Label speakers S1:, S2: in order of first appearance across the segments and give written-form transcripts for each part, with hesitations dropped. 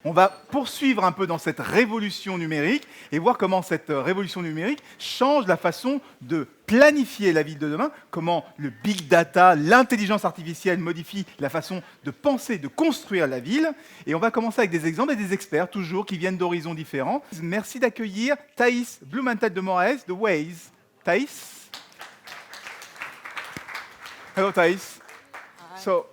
S1: On va poursuivre un peu dans cette révolution numérique et voir comment cette révolution numérique change la façon de planifier la ville de demain, comment le big data, l'intelligence artificielle modifie la façon de penser, de construire la ville. Et on va commencer avec des exemples et des experts, toujours, qui viennent d'horizons différents. Merci d'accueillir Thaïs Blumenthal de Moraes de Waze. Thaïs. Hello, Thaïs. So,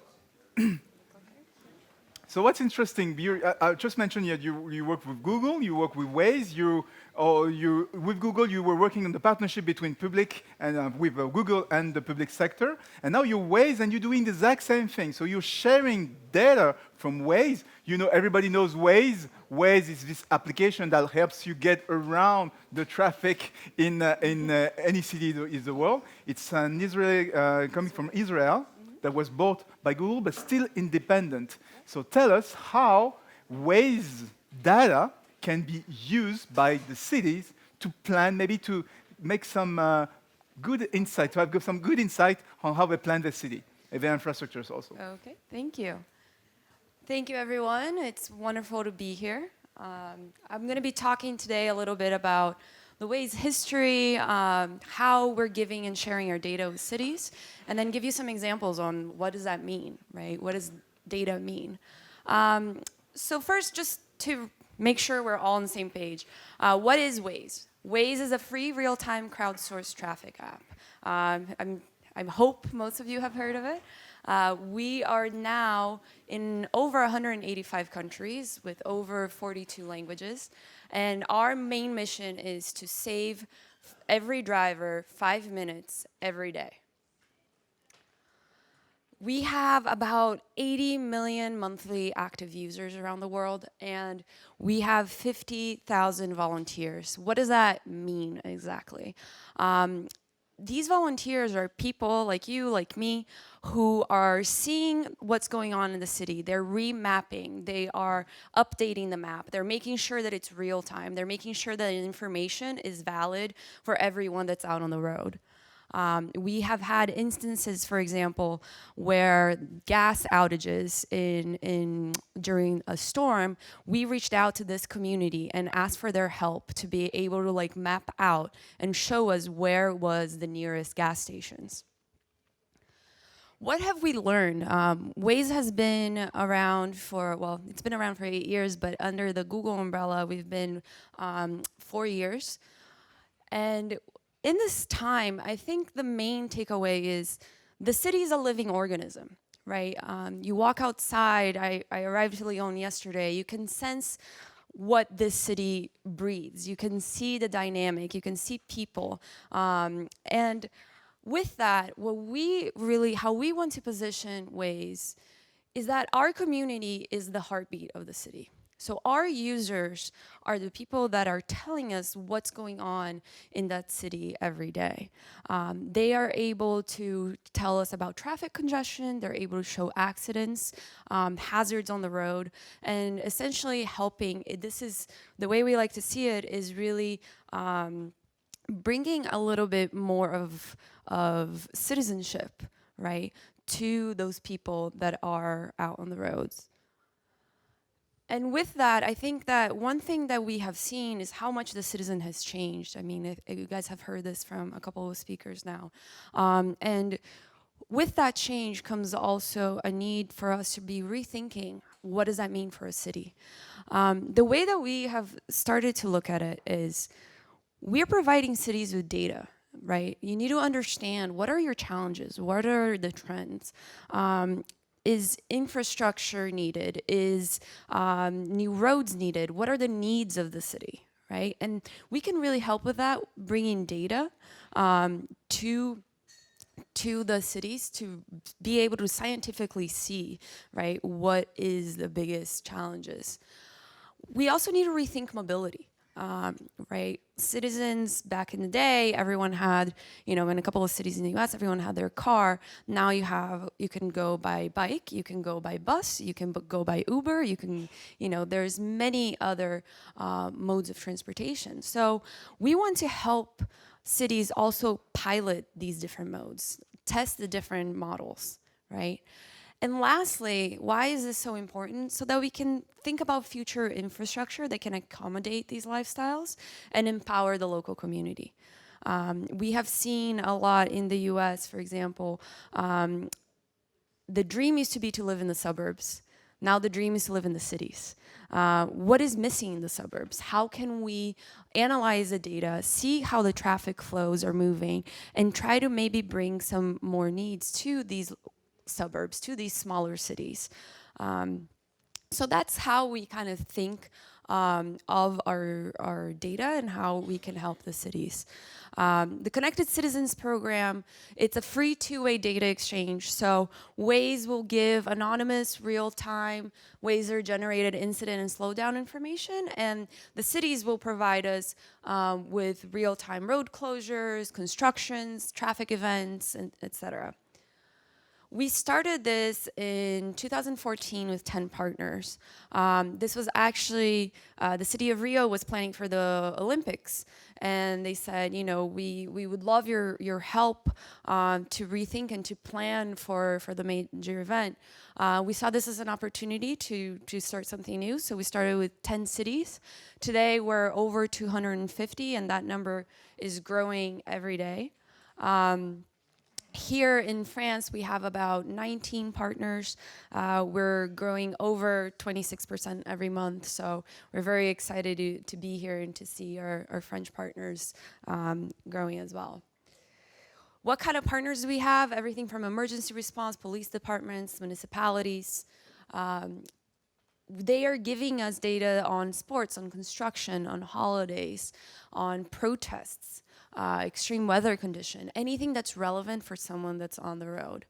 S1: So what's interesting? I just mentioned you work with Google, you work with Waze. With Google you were working on the partnership between public and with Google and the public sector, and now you're Waze and you're doing the exact same thing. So you're sharing data from Waze. You know, everybody knows Waze. Waze is this application that helps you get around the traffic in any city in the world. It's an Israeli coming from Israel that was bought by Google, but still independent. So tell us how Waze data can be used by the cities to plan, maybe to make some good insight, to have some good insight on how they plan the city, and their infrastructures also.
S2: Okay, thank you. Thank you, everyone. It's wonderful to be here. I'm going to be talking today a little bit about the Waze history, how we're giving and sharing our data with cities, and then give you some examples on what does that mean, right? What does data mean? So first, just to make sure we're all on the same page, what is Waze? Waze is a free real-time crowdsourced traffic app. I hope most of you have heard of it. We are now in over 185 countries with over 42 languages. And our main mission is to save every driver 5 minutes every day. We have about 80 million monthly active users around the world, and we have 50,000 volunteers. What does that mean exactly? These volunteers are people like you, like me, who are seeing what's going on in the city. They're remapping, they are updating the map, they're making sure that it's real time, they're making sure that information is valid for everyone that's out on the road. We have had instances, for example, where gas outages during a storm, we reached out to this community and asked for their help to be able to map out and show us where was the nearest gas stations. What have we learned? Waze has been around it's been around for 8 years, but under the Google umbrella, we've been 4 years. And in this time, I think the main takeaway is the city is a living organism, right? You walk outside, I arrived to Lyon yesterday, you can sense what this city breathes. You can see the dynamic, you can see people. And with that, how we want to position Waze is that our community is the heartbeat of the city. So our users are the people that are telling us what's going on in that city every day. They are able to tell us about traffic congestion, they're able to show accidents, hazards on the road, and essentially helping. This is, the way we like to see it is really bringing a little bit more of citizenship, right, to those people that are out on the roads. And with that, I think that one thing that we have seen is how much the citizen has changed. I mean, you guys have heard this from a couple of speakers now. And with that change comes also a need for us to be rethinking, what does that mean for a city? The way that we have started to look at it is we're providing cities with data, right? You need to understand, what are your challenges? What are the trends? Is infrastructure needed? Is new roads needed? What are the needs of the city, right? And we can really help with that, bringing data to the cities to be able to scientifically see, right, what is the biggest challenges. We also need to rethink mobility. Right? Citizens back in the day, everyone had, in a couple of cities in the US, everyone had their car. Now you can go by bike, you can go by bus, you can go by Uber, there's many other modes of transportation. So we want to help cities also pilot these different modes, test the different models, right? And lastly, why is this so important? So that we can think about future infrastructure that can accommodate these lifestyles and empower the local community. We have seen a lot in the US, for example, the dream used to be to live in the suburbs. Now the dream is to live in the cities. What is missing in the suburbs? How can we analyze the data, see how the traffic flows are moving, and try to maybe bring some more needs to these suburbs, to these smaller cities? So that's how we kind of think of our data and how we can help the cities. The Connected Citizens program, it's a free two-way data exchange. So Waze will give anonymous, real-time, Wazer-generated incident and slowdown information, and the cities will provide us with real-time road closures, constructions, traffic events, and et cetera. We started this in 2014 with 10 partners. This was actually, the city of Rio was planning for the Olympics. And they said, you know, we would love your help to rethink and to plan for the major event. We saw this as an opportunity to start something new. So we started with 10 cities. Today we're over 250, and that number is growing every day. Here in France, we have about 19 partners. We're growing over 26% every month, so we're very excited to be here and to see our French partners growing as well. What kind of partners do we have? Everything from emergency response, police departments, municipalities. They are giving us data on sports, on construction, on holidays, on protests. Extreme weather condition, anything that's relevant for someone that's on the road.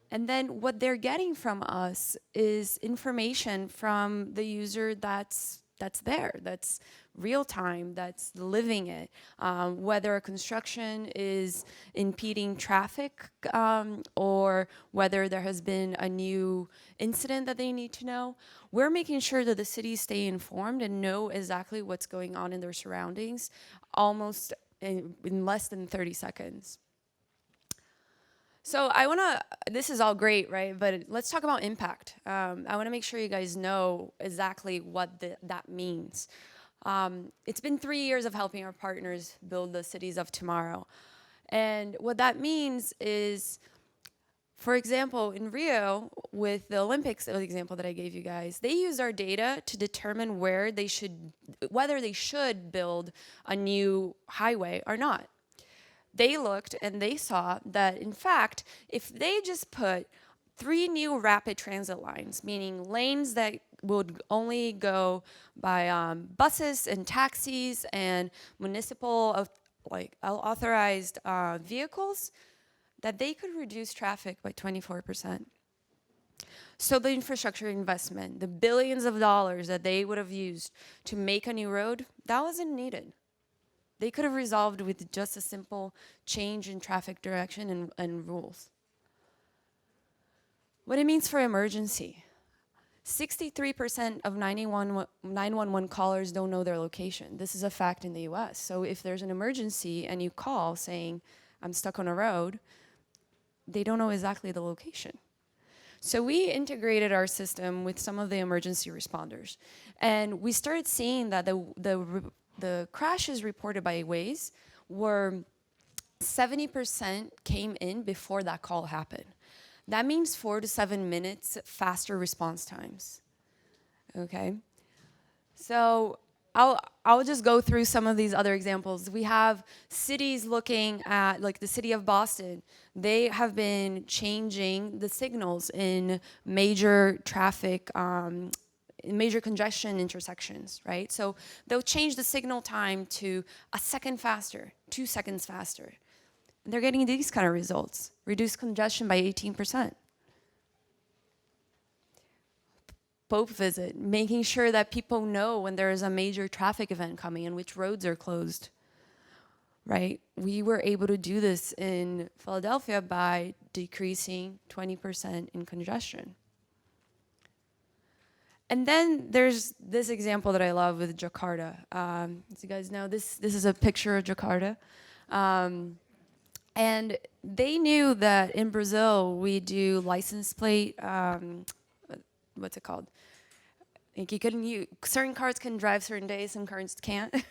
S2: And then what they're getting from us is information from the user that's there, that's real time, that's living it. Whether a construction is impeding traffic or whether there has been a new incident that they need to know. We're making sure that the cities stay informed and know exactly what's going on in their surroundings almost in less than 30 seconds. So this is all great, right? But let's talk about impact. I want to make sure you guys know exactly what that means. It's been 3 years of helping our partners build the cities of tomorrow. And what that means is, for example, in Rio, with the Olympics, the example that I gave you guys, they use our data to determine whether they should build a new highway or not. They looked and they saw that, in fact, if they just put 3 new rapid transit lines, meaning lanes that would only go by buses and taxis and municipal, authorized vehicles, that they could reduce traffic by 24%. So the infrastructure investment, the billions of dollars that they would have used to make a new road, that wasn't needed. They could have resolved with just a simple change in traffic direction and rules. What it means for emergency. 63% of 911 callers don't know their location. This is a fact in the US. So if there's an emergency and you call saying, I'm stuck on a road, they don't know exactly the location. So we integrated our system with some of the emergency responders. And we started seeing that the crashes reported by Waze were 70% came in before that call happened. That means 4 to 7 minutes faster response times. Okay? So I'll just go through some of these other examples. We have cities looking at, like the city of Boston. They have been changing the signals in major traffic, major congestion intersections, right? So they'll change the signal time to a second faster, 2 seconds faster. And they're getting these kind of results. Reduce congestion by 18%. Pope visit, making sure that people know when there is a major traffic event coming and which roads are closed, right? We were able to do this in Philadelphia by decreasing 20% in congestion. And then there's this example that I love with Jakarta. As you guys know, this is a picture of Jakarta. And they knew that in Brazil we do license plate, what's it called? Like certain cars can drive certain days, some cars can't. I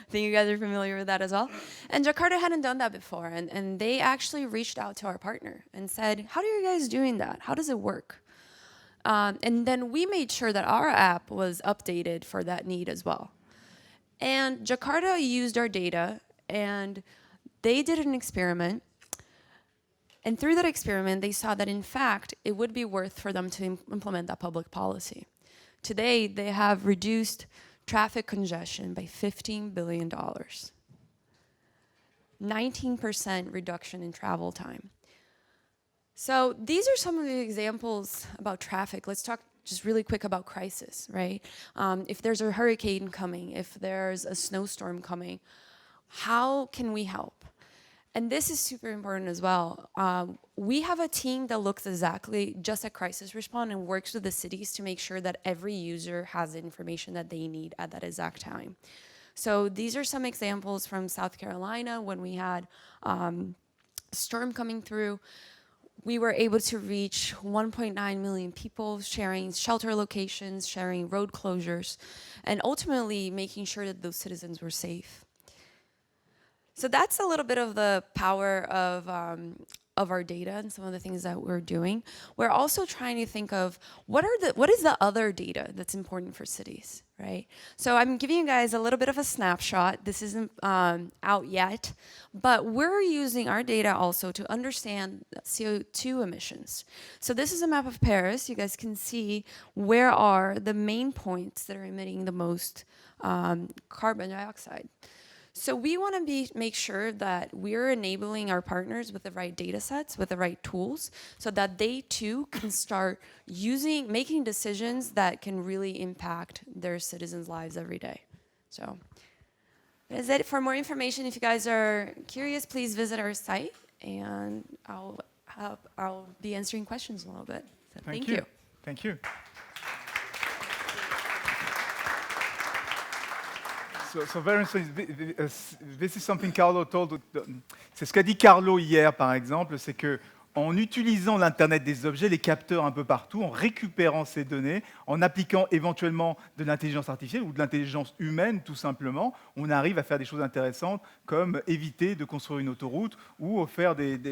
S2: think you guys are familiar with that as well. And Jakarta hadn't done that before, and they actually reached out to our partner and said, how are you guys doing that? How does it work? And then we made sure that our app was updated for that need as well. And Jakarta used our data, and they did an experiment. And through that experiment, they saw that, in fact, it would be worth for them to implement that public policy. Today, they have reduced traffic congestion by $15 billion. 19% reduction in travel time. So these are some of the examples about traffic. Let's talk just really quick about crisis, right? If there's a hurricane coming, if there's a snowstorm coming, how can we help? And this is super important as well. We have a team that looks exactly just at crisis response and works with the cities to make sure that every user has the information that they need at that exact time. So these are some examples from South Carolina when we had storm coming through. We were able to reach 1.9 million people, sharing shelter locations, sharing road closures, and ultimately making sure that those citizens were safe. So that's a little bit of the power of our data and some of the things that we're doing. We're also trying to think of what is the other data that's important for cities, right? So I'm giving you guys a little bit of a snapshot. This isn't out yet, but we're using our data also to understand CO2 emissions. So this is a map of Paris. You guys can see where are the main points that are emitting the most carbon dioxide. So we want to make sure that we're enabling our partners with the right data sets, with the right tools, so that they too can start making decisions that can really impact their citizens' lives every day. So that is it. For more information, if you guys are curious, please visit our site, and I'll be answering questions in a little bit. So thank you.
S1: Thank you. So very interesting. This is something Carlo told. C'est ce qu'a dit Carlo hier, par exemple, c'est que en utilisant l'Internet des objets, les capteurs un peu partout, en récupérant ces données, en appliquant éventuellement de l'intelligence artificielle ou de l'intelligence humaine, tout simplement, on arrive à faire des choses intéressantes comme éviter de construire une autoroute ou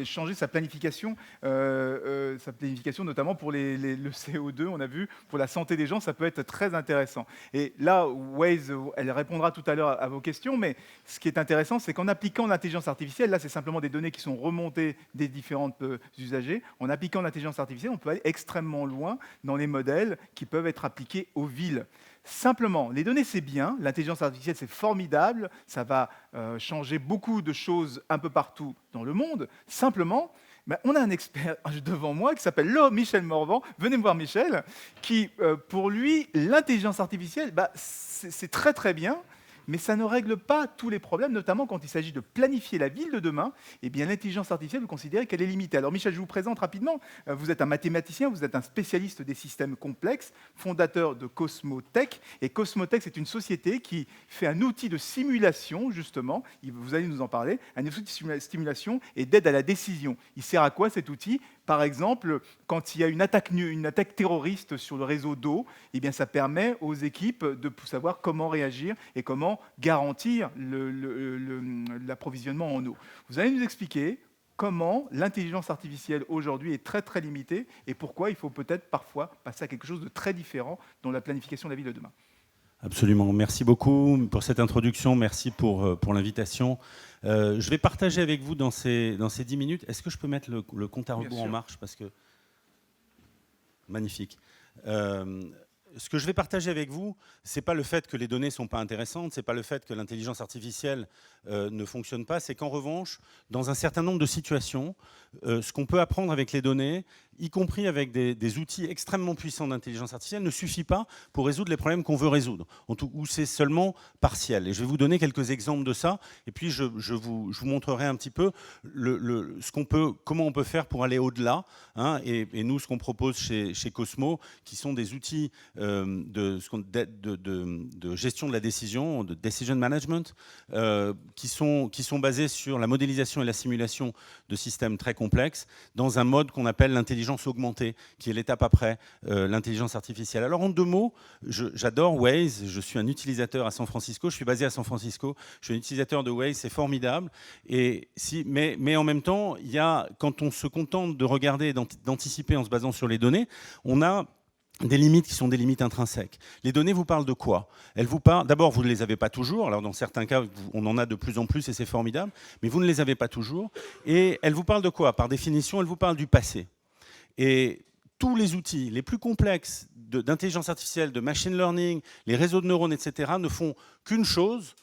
S1: changer sa planification notamment pour le CO2, on a vu, pour la santé des gens, ça peut être très intéressant. Et là, Waze, elle répondra tout à l'heure à vos questions, mais ce qui est intéressant, c'est qu'en appliquant l'intelligence artificielle, là, c'est simplement des données qui sont remontées des différentes usagers. En appliquant l'intelligence artificielle, on peut aller extrêmement loin dans les modèles qui peuvent être appliqués aux villes. Simplement, les données, c'est bien, l'intelligence artificielle, c'est formidable, ça va changer beaucoup de choses un peu partout dans le monde. Simplement, on a un expert devant moi qui s'appelle Michel Morvan. Venez me voir, Michel, qui, pour lui, l'intelligence artificielle, c'est très très bien, mais ça ne règle pas tous les problèmes, notamment quand il s'agit de planifier la ville de demain. Eh bien, l'intelligence artificielle, vous considérez qu'elle est limitée. Alors, Michel, je vous présente rapidement. Vous êtes un mathématicien, vous êtes un spécialiste des systèmes complexes, fondateur de Cosmotech. Et Cosmotech, c'est une société qui fait un outil de simulation, justement, vous allez nous en parler, un outil de simulation et d'aide à la décision. Il sert à quoi cet outil ? Par exemple, quand il y a une attaque terroriste sur le réseau d'eau, eh bien, ça permet aux équipes de savoir comment réagir et comment garantir l'approvisionnement en eau. Vous allez nous expliquer comment l'intelligence artificielle aujourd'hui est très très limitée et pourquoi il faut peut-être parfois passer à quelque chose de très différent dans la planification de la ville de demain.
S3: Absolument. Merci beaucoup pour cette introduction. Merci pour l'invitation. Je vais partager avec vous dans ces 10 minutes. Est-ce que je peux mettre le compte à rebours en marche parce que... Magnifique. Ce que je vais partager avec vous, ce n'est pas le fait que les données ne sont pas intéressantes, ce n'est pas le fait que l'intelligence artificielle ne fonctionne pas, c'est qu'en revanche, dans un certain nombre de situations, ce qu'on peut apprendre avec les données, y compris avec des outils extrêmement puissants d'intelligence artificielle, ne suffit pas pour résoudre les problèmes qu'on veut résoudre, ou c'est seulement partiel. Et je vais vous donner quelques exemples de ça, et puis je vous montrerai un petit peu comment on peut faire pour aller au-delà. Hein, et nous, ce qu'on propose chez Cosmo, qui sont des outils de gestion de la décision, de decision management, qui sont basés sur la modélisation et la simulation de systèmes très complexes, dans un mode qu'on appelle l'intelligence augmentée, qui est l'étape après l'intelligence artificielle. Alors en 2 mots, j'adore Waze, je suis un utilisateur à San Francisco, je suis basé à San Francisco, je suis un utilisateur de Waze, c'est formidable. Mais en même temps, quand on se contente de regarder, d'anticiper en se basant sur les données, on a des limites qui sont des limites intrinsèques. Les données vous parlent de quoi? Elles vous parlent, d'abord, vous ne les avez pas toujours. Alors, dans certains cas, on en a de plus en plus et c'est formidable. Mais vous ne les avez pas toujours. Et elles vous parlent de quoi? Par définition, elles vous parlent du passé. Et tous les outils les plus complexes d'intelligence artificielle, de machine learning, les réseaux de neurones, etc., ne font qu'une chose,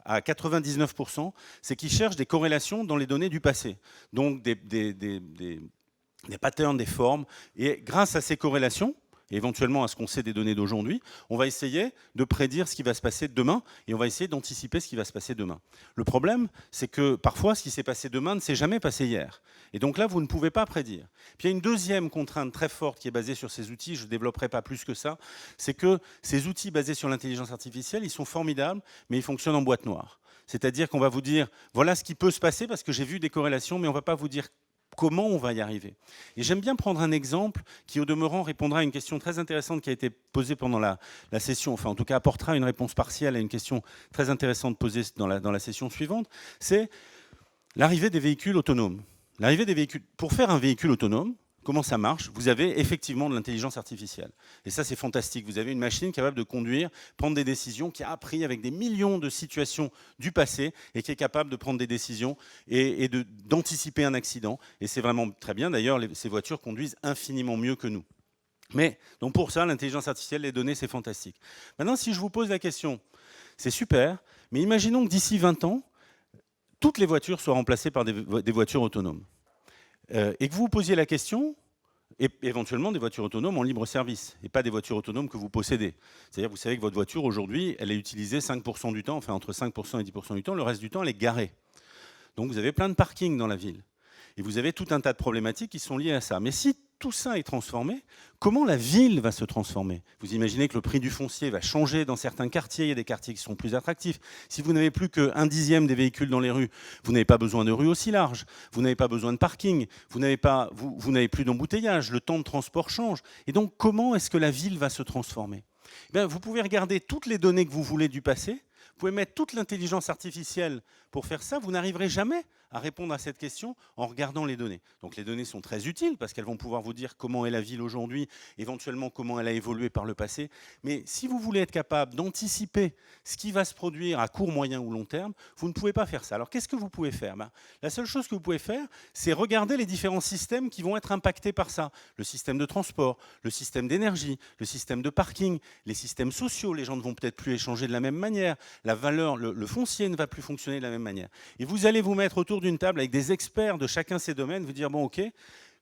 S3: à 99%, c'est qu'ils cherchent des corrélations dans les données du passé. Donc, des patterns, des formes. Et grâce à ces corrélations, et éventuellement à ce qu'on sait des données d'aujourd'hui, on va essayer de prédire ce qui va se passer demain et on va essayer d'anticiper ce qui va se passer demain. Le problème, c'est que parfois, ce qui s'est passé demain ne s'est jamais passé hier. Et donc là, vous ne pouvez pas prédire. Puis il y a une deuxième contrainte très forte qui est basée sur ces outils, je ne développerai pas plus que ça, c'est que ces outils basés sur l'intelligence artificielle, ils sont formidables, mais ils fonctionnent en boîte noire. C'est-à-dire qu'on va vous dire, voilà ce qui peut se passer parce que j'ai vu des corrélations, mais on ne va pas vous dire comment on va y arriver. Et j'aime bien prendre un exemple qui, au demeurant, répondra à une question très intéressante qui a été posée pendant la session, enfin en tout cas apportera une réponse partielle à une question très intéressante posée dans la session suivante, c'est l'arrivée des véhicules autonomes. L'arrivée des véhicules. Pour faire un véhicule autonome, comment ça marche? Vous avez effectivement de l'intelligence artificielle. Et ça, c'est fantastique. Vous avez une machine capable de conduire, prendre des décisions, qui a appris avec des millions de situations du passé et qui est capable de prendre des décisions et d'anticiper un accident. Et c'est vraiment très bien. D'ailleurs, ces voitures conduisent infiniment mieux que nous. Mais donc pour ça, l'intelligence artificielle, les données, c'est fantastique. Maintenant, si je vous pose la question, c'est super, mais imaginons que d'ici 20 ans, toutes les voitures soient remplacées par des voitures autonomes. Et que vous vous posiez la question, et éventuellement des voitures autonomes en libre service, et pas des voitures autonomes que vous possédez. C'est-à-dire, vous savez que votre voiture, aujourd'hui, elle est utilisée 5% du temps, enfin entre 5% et 10% du temps, le reste du temps, elle est garée. Donc vous avez plein de parkings dans la ville. Et vous avez tout un tas de problématiques qui sont liées à ça. Mais si tout ça est transformé, comment la ville va se transformer? Vous imaginez que le prix du foncier va changer dans certains quartiers, il y a des quartiers qui sont plus attractifs. Si vous n'avez plus qu'1 dixième des véhicules dans les rues, vous n'avez pas besoin de rues aussi larges, vous n'avez pas besoin de parking, vous n'avez plus d'embouteillage, le temps de transport change. Et donc, comment est-ce que la ville va se transformer? Bien, vous pouvez regarder toutes les données que vous voulez du passé, vous pouvez mettre toute l'intelligence artificielle pour faire ça, vous n'arriverez jamais à répondre à cette question en regardant les données. Donc les données sont très utiles parce qu'elles vont pouvoir vous dire comment est la ville aujourd'hui, éventuellement comment elle a évolué par le passé. Mais si vous voulez être capable d'anticiper ce qui va se produire à court, moyen ou long terme, vous ne pouvez pas faire ça. Alors qu'est-ce que vous pouvez faire? La seule chose que vous pouvez faire, c'est regarder les différents systèmes qui vont être impactés par ça. Le système de transport, le système d'énergie, le système de parking, les systèmes sociaux. Les gens ne vont peut-être plus échanger de la même manière. La valeur, le foncier ne va plus fonctionner de la même manière. Et vous allez vous mettre autour d'une table avec des experts de chacun de ces domaines, vous dire, bon, ok,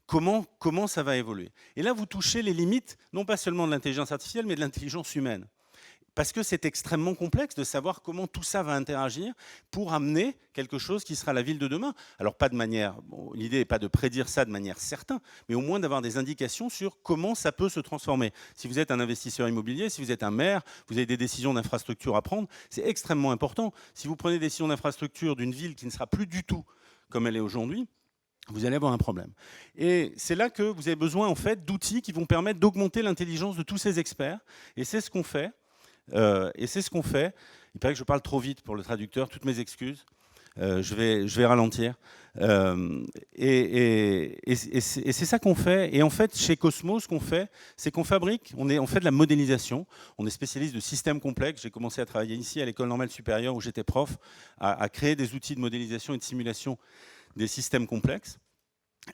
S3: comment ça va évoluer? Et là, vous touchez les limites, non pas seulement de l'intelligence artificielle, mais de l'intelligence humaine. Parce que c'est extrêmement complexe de savoir comment tout ça va interagir pour amener quelque chose qui sera la ville de demain. Alors, pas de manière, l'idée n'est pas de prédire ça de manière certaine, mais au moins d'avoir des indications sur comment ça peut se transformer. Si vous êtes un investisseur immobilier, si vous êtes un maire, vous avez des décisions d'infrastructure à prendre, c'est extrêmement important. Si vous prenez des décisions d'infrastructure d'une ville qui ne sera plus du tout comme elle est aujourd'hui, vous allez avoir un problème. Et c'est là que vous avez besoin en fait d'outils qui vont permettre d'augmenter l'intelligence de tous ces experts. Et c'est ce qu'on fait. Il paraît que je parle trop vite pour le traducteur, toutes mes excuses. Je vais ralentir. Et c'est ça qu'on fait. Et en fait, chez Cosmo, ce qu'on fait, c'est qu'on fabrique, on fait de la modélisation. On est spécialiste de systèmes complexes. J'ai commencé à travailler ici à l'École normale supérieure où j'étais prof, à créer des outils de modélisation et de simulation des systèmes complexes.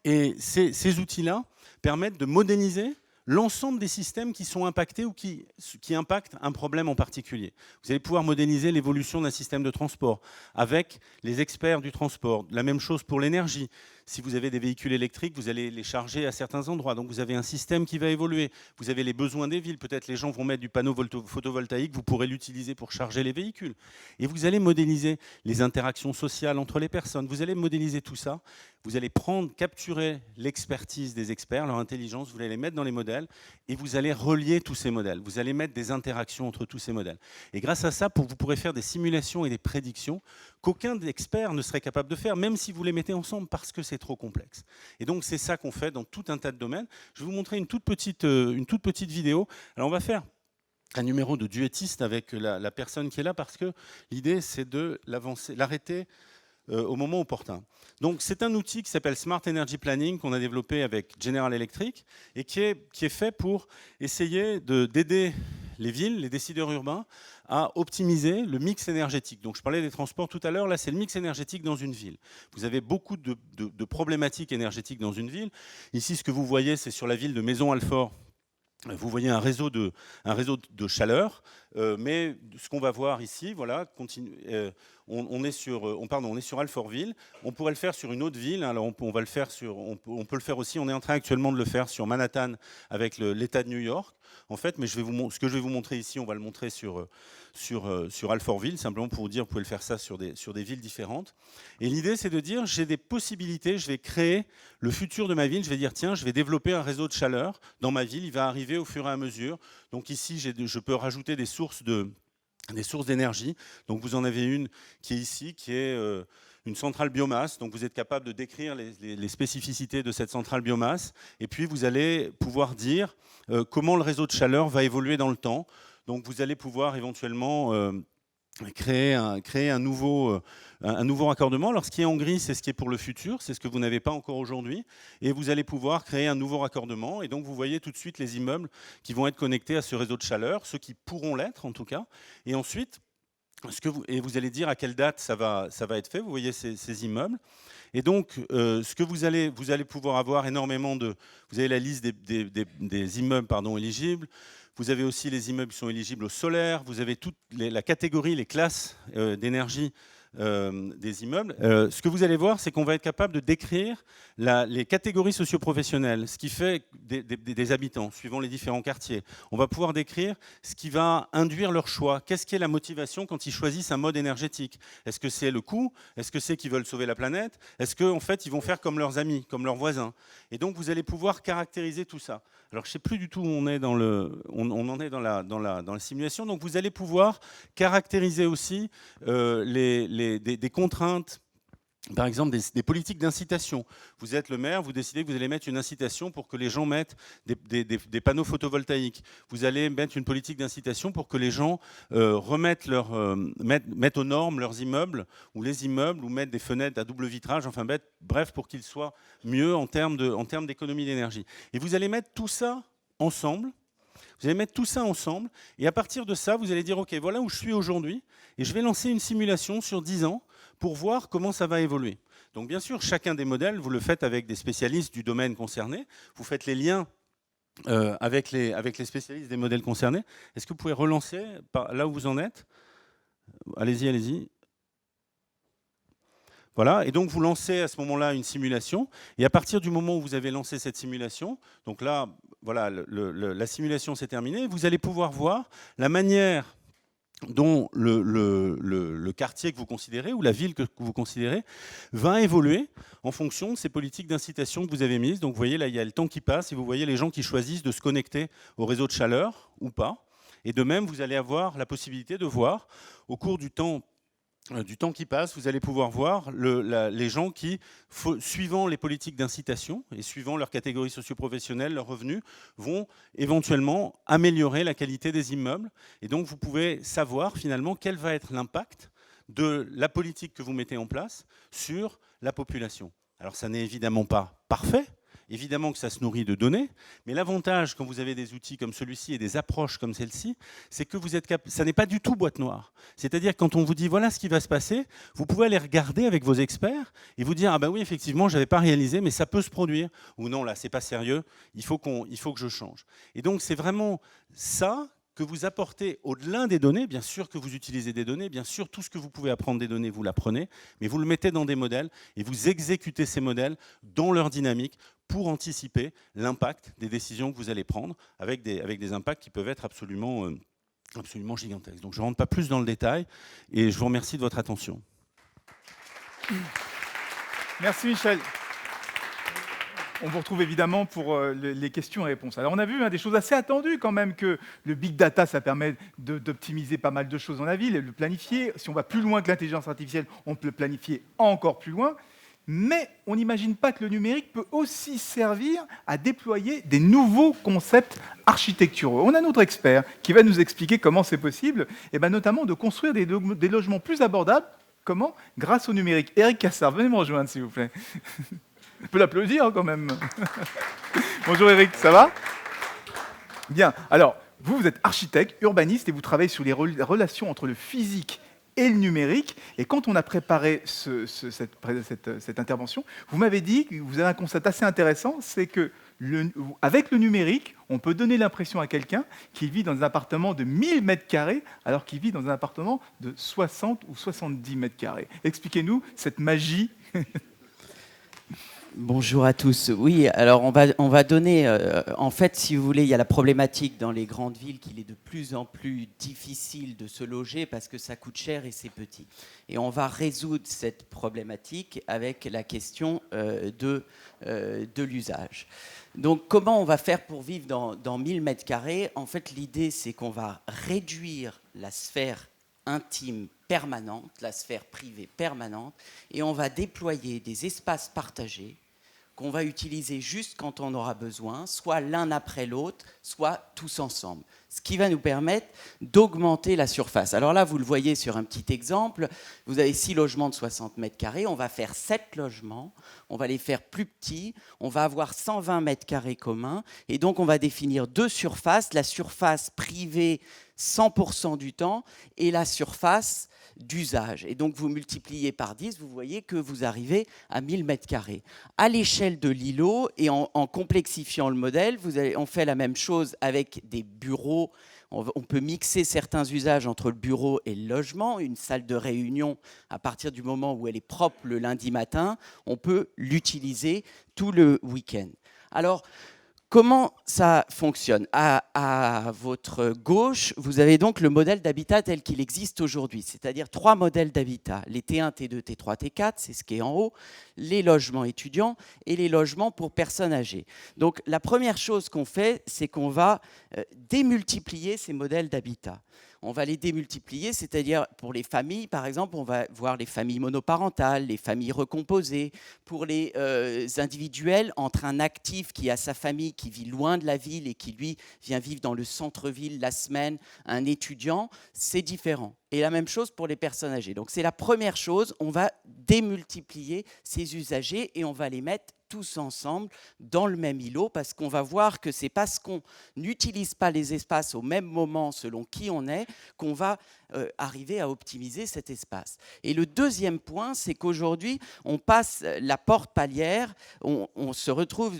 S3: Et ces outils-là permettent de modéliser l'ensemble des systèmes qui sont impactés ou qui impactent un problème en particulier. Vous allez pouvoir modéliser l'évolution d'un système de transport avec les experts du transport. La même chose pour l'énergie. Si vous avez des véhicules électriques, vous allez les charger à certains endroits. Donc vous avez un système qui va évoluer. Vous avez les besoins des villes. Peut-être les gens vont mettre du panneau photovoltaïque, vous pourrez l'utiliser pour charger les véhicules. Et vous allez modéliser les interactions sociales entre les personnes. Vous allez modéliser tout ça. Vous allez capturer l'expertise des experts, leur intelligence, vous allez les mettre dans les modèles et vous allez relier tous ces modèles. Vous allez mettre des interactions entre tous ces modèles. Et grâce à ça, vous pourrez faire des simulations et des prédictions qu'aucun expert ne serait capable de faire, même si vous les mettez ensemble, parce que c'est trop complexe. Et donc, c'est ça qu'on fait dans tout un tas de domaines. Je vais vous montrer une toute petite vidéo. Alors, on va faire un numéro de duettiste avec la personne qui est là, parce que l'idée, c'est de l'arrêter au moment opportun. Donc c'est un outil qui s'appelle Smart Energy Planning qu'on a développé avec General Electric et qui est fait pour essayer d'aider les villes, les décideurs urbains à optimiser le mix énergétique. Donc je parlais des transports tout à l'heure, là c'est le mix énergétique dans une ville. Vous avez beaucoup de problématiques énergétiques dans une ville. Ici ce que vous voyez c'est sur la ville de Maisons-Alfort. Vous voyez un réseau de chaleur, mais ce qu'on va voir ici, voilà, on est sur Alfortville. On pourrait le faire sur une autre ville. Alors on peut le faire aussi. On est en train actuellement de le faire sur Manhattan avec l'État de New York. En fait, mais ce que je vais vous montrer ici, on va le montrer sur Alfortville, simplement pour vous dire, vous pouvez le faire ça sur des villes différentes. Et l'idée, c'est de dire, j'ai des possibilités, je vais créer le futur de ma ville. Je vais dire, tiens, je vais développer un réseau de chaleur dans ma ville. Il va arriver au fur et à mesure. Donc ici, je peux rajouter des sources d'énergie. Donc vous en avez une qui est ici, qui est une centrale biomasse. Donc vous êtes capable de décrire les spécificités de cette centrale biomasse. Et puis vous allez pouvoir dire comment le réseau de chaleur va évoluer dans le temps. Donc vous allez pouvoir éventuellement créer un nouveau raccordement. Alors ce qui est en gris, c'est ce qui est pour le futur, c'est ce que vous n'avez pas encore aujourd'hui. Et vous allez pouvoir créer un nouveau raccordement. Et donc vous voyez tout de suite les immeubles qui vont être connectés à ce réseau de chaleur, ceux qui pourront l'être en tout cas. Et ensuite, vous allez dire à quelle date ça va être fait. Vous voyez ces immeubles. Et donc, ce que vous allez pouvoir avoir énormément vous avez la liste des immeubles éligibles. Vous avez aussi les immeubles qui sont éligibles au solaire. Vous avez toute la catégorie, les classes d'énergie des immeubles. Ce que vous allez voir, c'est qu'on va être capable de décrire les catégories socio-professionnelles, ce qui fait des habitants, suivant les différents quartiers. On va pouvoir décrire ce qui va induire leur choix. Qu'est-ce qui est la motivation quand ils choisissent un mode énergétique? Est-ce que c'est le coût? Est-ce que c'est qu'ils veulent sauver la planète? Est-ce qu'en fait, ils vont faire comme leurs amis, comme leurs voisins? Et donc, vous allez pouvoir caractériser tout ça. Alors, je ne sais plus du tout où on est on en est dans la simulation. Donc, vous allez pouvoir caractériser aussi des contraintes, par exemple des politiques d'incitation. Vous êtes le maire, vous décidez que vous allez mettre une incitation pour que les gens mettent des panneaux photovoltaïques. Vous allez mettre une politique d'incitation pour que les gens mettent aux normes leurs immeubles, ou mettent des fenêtres à double vitrage, enfin bref, pour qu'ils soient mieux en termes d'économie d'énergie. Et vous allez mettre tout ça ensemble. Vous allez mettre tout ça ensemble, et à partir de ça, vous allez dire, OK, voilà où je suis aujourd'hui, et je vais lancer une simulation sur 10 ans pour voir comment ça va évoluer. Donc bien sûr, chacun des modèles, vous le faites avec des spécialistes du domaine concerné, vous faites les liens avec les spécialistes des modèles concernés. Est-ce que vous pouvez relancer là où vous en êtes? Allez-y. Voilà, et donc vous lancez à ce moment-là une simulation, et à partir du moment où vous avez lancé cette simulation, donc là, voilà, la simulation s'est terminée, vous allez pouvoir voir la manière dont le quartier que vous considérez, ou la ville que vous considérez, va évoluer en fonction de ces politiques d'incitation que vous avez mises. Donc vous voyez, là, il y a le temps qui passe, et vous voyez les gens qui choisissent de se connecter au réseau de chaleur ou pas. Et de même, vous allez avoir la possibilité de voir, au cours du temps qui passe, vous allez pouvoir voir les gens qui, suivant les politiques d'incitation et suivant leur catégorie socio-professionnelle, leurs revenus, vont éventuellement améliorer la qualité des immeubles. Et donc, vous pouvez savoir finalement quel va être l'impact de la politique que vous mettez en place sur la population. Alors, ça n'est évidemment pas parfait. Évidemment que ça se nourrit de données, mais l'avantage quand vous avez des outils comme celui-ci et des approches comme celle-ci, c'est que ça n'est pas du tout boîte noire. C'est-à-dire que quand on vous dit voilà ce qui va se passer, vous pouvez aller regarder avec vos experts et vous dire ah ben oui effectivement j'avais pas réalisé mais ça peut se produire, ou non là c'est pas sérieux, il faut que je change. Et donc c'est vraiment ça que vous apportez au-delà des données. Bien sûr que vous utilisez des données, bien sûr tout ce que vous pouvez apprendre des données, vous l'apprenez, mais vous le mettez dans des modèles et vous exécutez ces modèles dans leur dynamique pour anticiper l'impact des décisions que vous allez prendre avec des impacts qui peuvent être absolument gigantesques. Donc je ne rentre pas plus dans le détail et je vous remercie de votre attention.
S1: Merci Michel. On vous retrouve évidemment pour les questions et réponses. Alors on a vu des choses assez attendues quand même, que le big data, ça permet d'optimiser pas mal de choses dans la ville et de le planifier. Si on va plus loin que l'intelligence artificielle, on peut le planifier encore plus loin. Mais on n'imagine pas que le numérique peut aussi servir à déployer des nouveaux concepts architecturaux. On a notre expert qui va nous expliquer comment c'est possible, et notamment de construire des logements plus abordables. Comment? Grâce au numérique. Eric Cassard, venez me rejoindre s'il vous plaît. On peut l'applaudir quand même. Bonjour Eric, ça va? Bien, alors vous êtes architecte, urbaniste et vous travaillez sur les relations entre le physique et le numérique. Et quand on a préparé cette intervention, vous m'avez dit que vous avez un concept assez intéressant, c'est que avec le numérique, on peut donner l'impression à quelqu'un qu'il vit dans un appartement de 1000 mètres carrés alors qu'il vit dans un appartement de 60 ou 70 mètres carrés. Expliquez-nous cette magie.
S4: Bonjour à tous. Oui, alors on va donner, en fait, si vous voulez, il y a la problématique dans les grandes villes qu'il est de plus en plus difficile de se loger parce que ça coûte cher et c'est petit. Et on va résoudre cette problématique avec la question de l'usage. Donc, comment on va faire pour vivre dans 1000 mètres carrés? En fait, l'idée, c'est qu'on va réduire la sphère intime permanente, la sphère privée permanente, et on va déployer des espaces partagés qu'on va utiliser juste quand on aura besoin, soit l'un après l'autre, soit tous ensemble. Ce qui va nous permettre d'augmenter la surface. Alors là, vous le voyez sur un petit exemple, vous avez 6 logements de 60 mètres carrés, on va faire 7 logements, on va les faire plus petits, on va avoir 120 mètres carrés communs, et donc on va définir 2 surfaces, la surface privée 100% du temps et la surface d'usage. Et donc, vous multipliez par 10, vous voyez que vous arrivez à 1000 mètres carrés. À l'échelle de l'îlot, et en complexifiant le modèle, on fait la même chose avec des bureaux. On peut mixer certains usages entre le bureau et le logement. Une salle de réunion, à partir du moment où elle est propre le lundi matin, on peut l'utiliser tout le week-end. Alors, comment ça fonctionne? À votre gauche, vous avez donc le modèle d'habitat tel qu'il existe aujourd'hui, c'est-à-dire 3 modèles d'habitat, les T1, T2, T3, T4, c'est ce qui est en haut, les logements étudiants et les logements pour personnes âgées. Donc la première chose qu'on fait, c'est qu'on va démultiplier ces modèles d'habitat. On va les démultiplier, c'est-à-dire pour les familles, par exemple, on va voir les familles monoparentales, les familles recomposées. Pour les individuels, entre un actif qui a sa famille, qui vit loin de la ville et qui, lui, vient vivre dans le centre-ville la semaine, un étudiant, c'est différent. Et la même chose pour les personnes âgées. Donc c'est la première chose, on va démultiplier ces usagers et on va les mettre tous ensemble dans le même îlot parce qu'on va voir que c'est parce qu'on n'utilise pas les espaces au même moment selon qui on est qu'on va arriver à optimiser cet espace. Et le deuxième point, c'est qu'aujourd'hui, on passe la porte palière, on se retrouve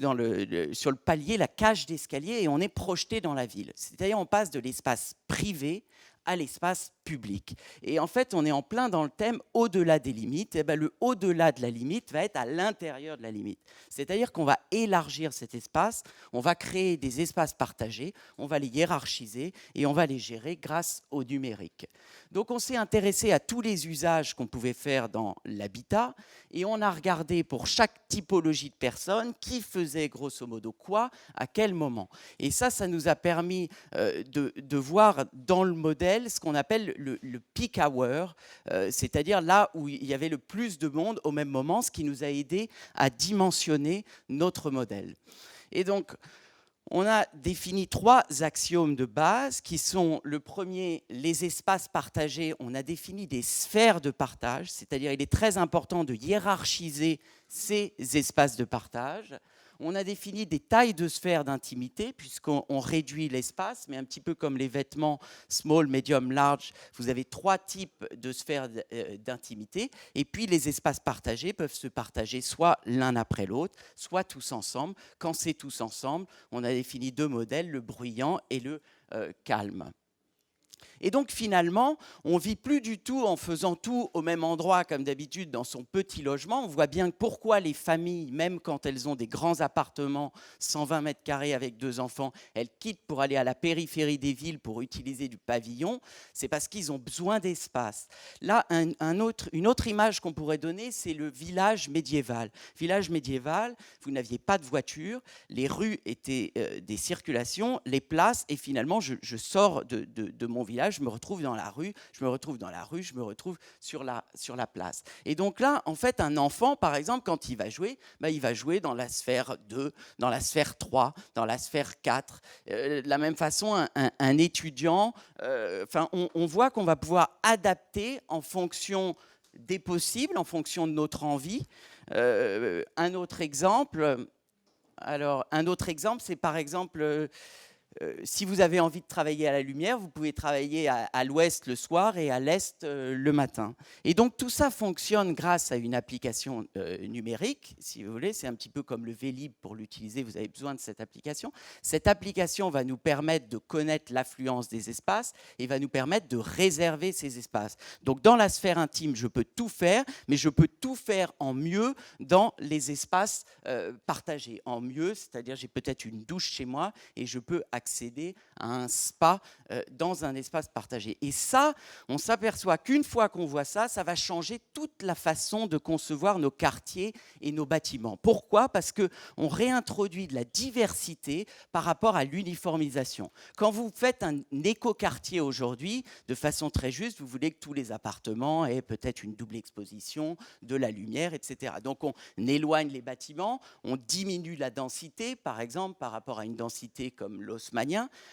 S4: sur le palier, la cage d'escalier et on est projeté dans la ville. C'est-à-dire on passe de l'espace privé à l'espace public. Et en fait, on est en plein dans le thème au-delà des limites. Et bien, le au-delà de la limite va être à l'intérieur de la limite. C'est-à-dire qu'on va élargir cet espace, on va créer des espaces partagés, on va les hiérarchiser et on va les gérer grâce au numérique. Donc, on s'est intéressé à tous les usages qu'on pouvait faire dans l'habitat et on a regardé pour chaque typologie de personnes qui faisait grosso modo quoi, à quel moment. Et ça nous a permis de voir dans le modèle ce qu'on appelle le peak hour, c'est-à-dire là où il y avait le plus de monde au même moment, ce qui nous a aidé à dimensionner notre modèle. Et donc, on a défini 3 axiomes de base qui sont, le premier, les espaces partagés. On a défini des sphères de partage, c'est-à-dire il est très important de hiérarchiser ces espaces de partage. On a défini des tailles de sphères d'intimité, puisqu'on réduit l'espace, mais un petit peu comme les vêtements small, medium, large, vous avez 3 types de sphères d'intimité. Et puis, les espaces partagés peuvent se partager soit l'un après l'autre, soit tous ensemble. Quand c'est tous ensemble, on a défini 2 modèles, le bruyant et le calme. Et donc finalement, on vit plus du tout en faisant tout au même endroit comme d'habitude dans son petit logement. On voit bien pourquoi les familles, même quand elles ont des grands appartements, 120 mètres carrés avec 2 enfants, elles quittent pour aller à la périphérie des villes pour utiliser du pavillon. C'est parce qu'ils ont besoin d'espace. Là, une autre image qu'on pourrait donner, c'est le village médiéval. Village médiéval, vous n'aviez pas de voiture, les rues étaient des circulations, les places, et finalement, je sors de mon village, je me retrouve dans la rue, je me retrouve sur la place. Et donc là, en fait, un enfant, par exemple, quand il va jouer dans la sphère 2, dans la sphère 3, dans la sphère 4. De la même façon, un étudiant, on voit qu'on va pouvoir adapter en fonction des possibles, en fonction de notre envie. Un autre exemple, c'est par exemple... si vous avez envie de travailler à la lumière, vous pouvez travailler à l'ouest le soir et à l'est le matin. Et donc tout ça fonctionne grâce à une application numérique, si vous voulez. C'est un petit peu comme le Vélib. Pour l'utiliser, vous avez besoin de cette application. Cette application va nous permettre de connaître l'affluence des espaces et va nous permettre de réserver ces espaces. Donc dans la sphère intime, je peux tout faire, mais je peux tout faire en mieux dans les espaces partagés. En mieux, c'est-à-dire j'ai peut-être une douche chez moi et je peux accéder à un spa dans un espace partagé. Et ça, on s'aperçoit qu'une fois qu'on voit ça, ça va changer toute la façon de concevoir nos quartiers et nos bâtiments. Pourquoi ? Parce qu'on réintroduit de la diversité par rapport à l'uniformisation. Quand vous faites un écoquartier aujourd'hui, de façon très juste, vous voulez que tous les appartements aient peut-être une double exposition, de la lumière, etc. Donc on éloigne les bâtiments, on diminue la densité, par exemple, par rapport à une densité comme l'haussmannien,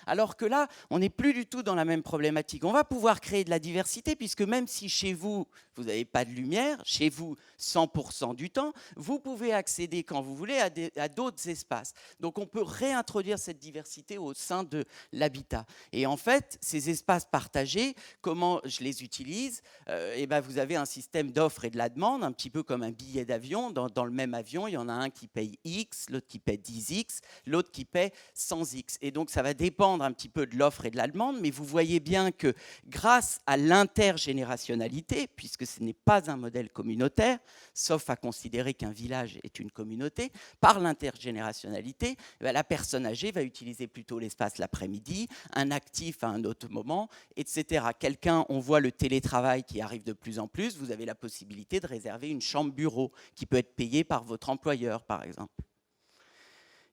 S4: alors que là, on n'est plus du tout dans la même problématique. On va pouvoir créer de la diversité, puisque même si chez vous, vous n'avez pas de lumière, chez vous, 100% du temps, vous pouvez accéder quand vous voulez à d'autres espaces. Donc on peut réintroduire cette diversité au sein de l'habitat. Et en fait, ces espaces partagés, comment je les utilise ? Vous avez un système d'offre et de la demande, un petit peu comme un billet d'avion. Dans le même avion, il y en a un qui paye X, l'autre qui paye 10X, l'autre qui paye 100X. Et donc ça va dépendre un petit peu de l'offre et de la demande, mais vous voyez bien que grâce à l'intergénérationnalité, puisque ce n'est pas un modèle communautaire, sauf à considérer qu'un village est une communauté, par l'intergénérationnalité, la personne âgée va utiliser plutôt l'espace l'après-midi, un actif à un autre moment, etc. Quelqu'un, on voit le télétravail qui arrive de plus en plus, vous avez la possibilité de réserver une chambre bureau qui peut être payée par votre employeur, par exemple.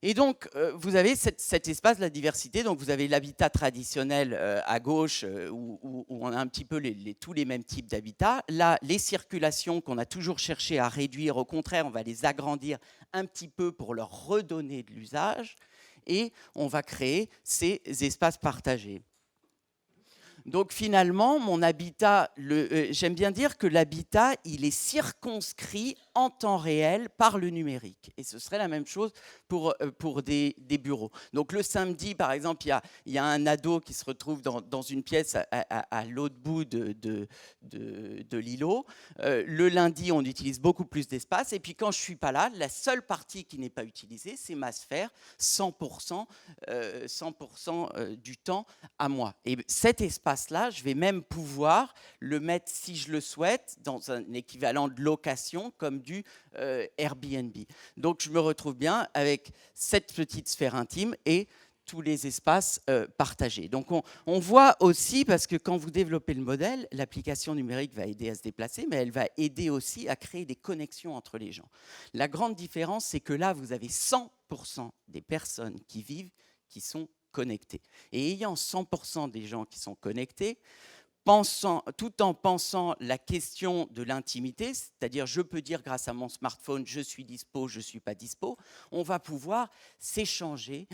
S4: Et donc, vous avez cet espace de la diversité. Donc, vous avez l'habitat traditionnel à gauche, où on a un petit peu tous les mêmes types d'habitats. Là, les circulations qu'on a toujours cherché à réduire, au contraire, on va les agrandir un petit peu pour leur redonner de l'usage. Et on va créer ces espaces partagés. Donc finalement, mon habitat, j'aime bien dire que l'habitat, il est circonscrit en temps réel par le numérique. Et ce serait la même chose pour des bureaux. Donc le samedi, par exemple, il y a un ado qui se retrouve dans une pièce à l'autre bout de l'îlot. Le lundi, on utilise beaucoup plus d'espace. Et puis quand je ne suis pas là, la seule partie qui n'est pas utilisée, c'est ma sphère, 100% du temps à moi. Et cet espace-là, je vais même pouvoir le mettre, si je le souhaite, dans un équivalent de location comme du Airbnb. Donc je me retrouve bien avec cette petite sphère intime et tous les espaces partagés. Donc on voit aussi, parce que quand vous développez le modèle, l'application numérique va aider à se déplacer, mais elle va aider aussi à créer des connexions entre les gens. La grande différence, c'est que là, vous avez 100% des personnes qui vivent, qui sont connectés. Et ayant 100% des gens qui sont connectés, tout en pensant la question de l'intimité, c'est-à-dire je peux dire grâce à mon smartphone je suis dispo, je ne suis pas dispo, on va pouvoir s'échanger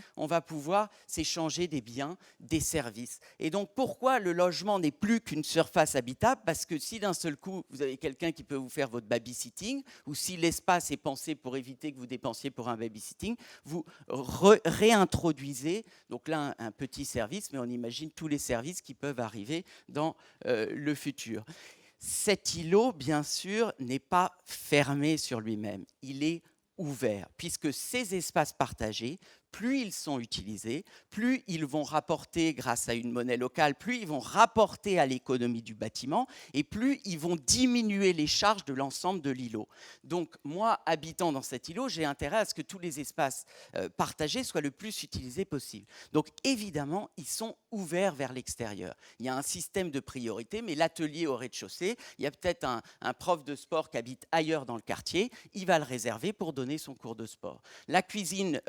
S4: des biens, des services. Et donc pourquoi le logement n'est plus qu'une surface habitable ? Parce que si d'un seul coup vous avez quelqu'un qui peut vous faire votre babysitting, ou si l'espace est pensé pour éviter que vous dépensiez pour un babysitting, vous réintroduisez, donc là un petit service, mais on imagine tous les services qui peuvent arriver dans le futur. Cet îlot, bien sûr, n'est pas fermé sur lui-même. Il est ouvert, puisque ces espaces partagés plus ils sont utilisés, plus ils vont rapporter grâce à une monnaie locale, plus ils vont rapporter à l'économie du bâtiment et plus ils vont diminuer les charges de l'ensemble de l'îlot. Donc moi, habitant dans cet îlot, j'ai intérêt à ce que tous les espaces partagés soient le plus utilisés possible. Donc évidemment, ils sont ouverts vers l'extérieur. Il y a un système de priorité, mais l'atelier au rez-de-chaussée, il y a peut-être un prof de sport qui habite ailleurs dans le quartier, il va le réserver pour donner son cours de sport. La cuisine,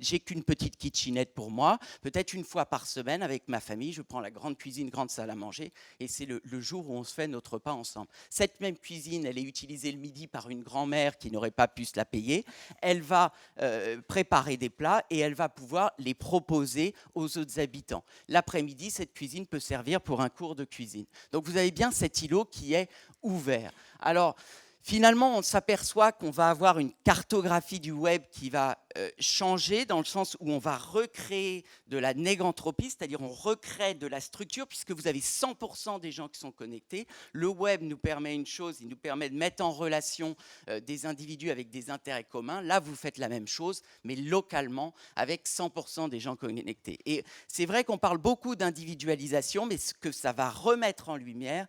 S4: j'ai qu'une petite kitchenette pour moi, peut-être une fois par semaine avec ma famille, je prends la grande cuisine, grande salle à manger, et c'est le jour où on se fait notre repas ensemble. Cette même cuisine, elle est utilisée le midi par une grand-mère qui n'aurait pas pu se la payer, elle va préparer des plats et elle va pouvoir les proposer aux autres habitants. L'après-midi, cette cuisine peut servir pour un cours de cuisine. Donc vous avez bien cet îlot qui est ouvert. Alors, finalement, on s'aperçoit qu'on va avoir une cartographie du web qui va changer dans le sens où on va recréer de la négantropie, c'est-à-dire on recrée de la structure puisque vous avez 100% des gens qui sont connectés. Le web nous permet une chose, il nous permet de mettre en relation des individus avec des intérêts communs. Là, vous faites la même chose, mais localement, avec 100% des gens connectés. Et c'est vrai qu'on parle beaucoup d'individualisation, mais ce que ça va remettre en lumière,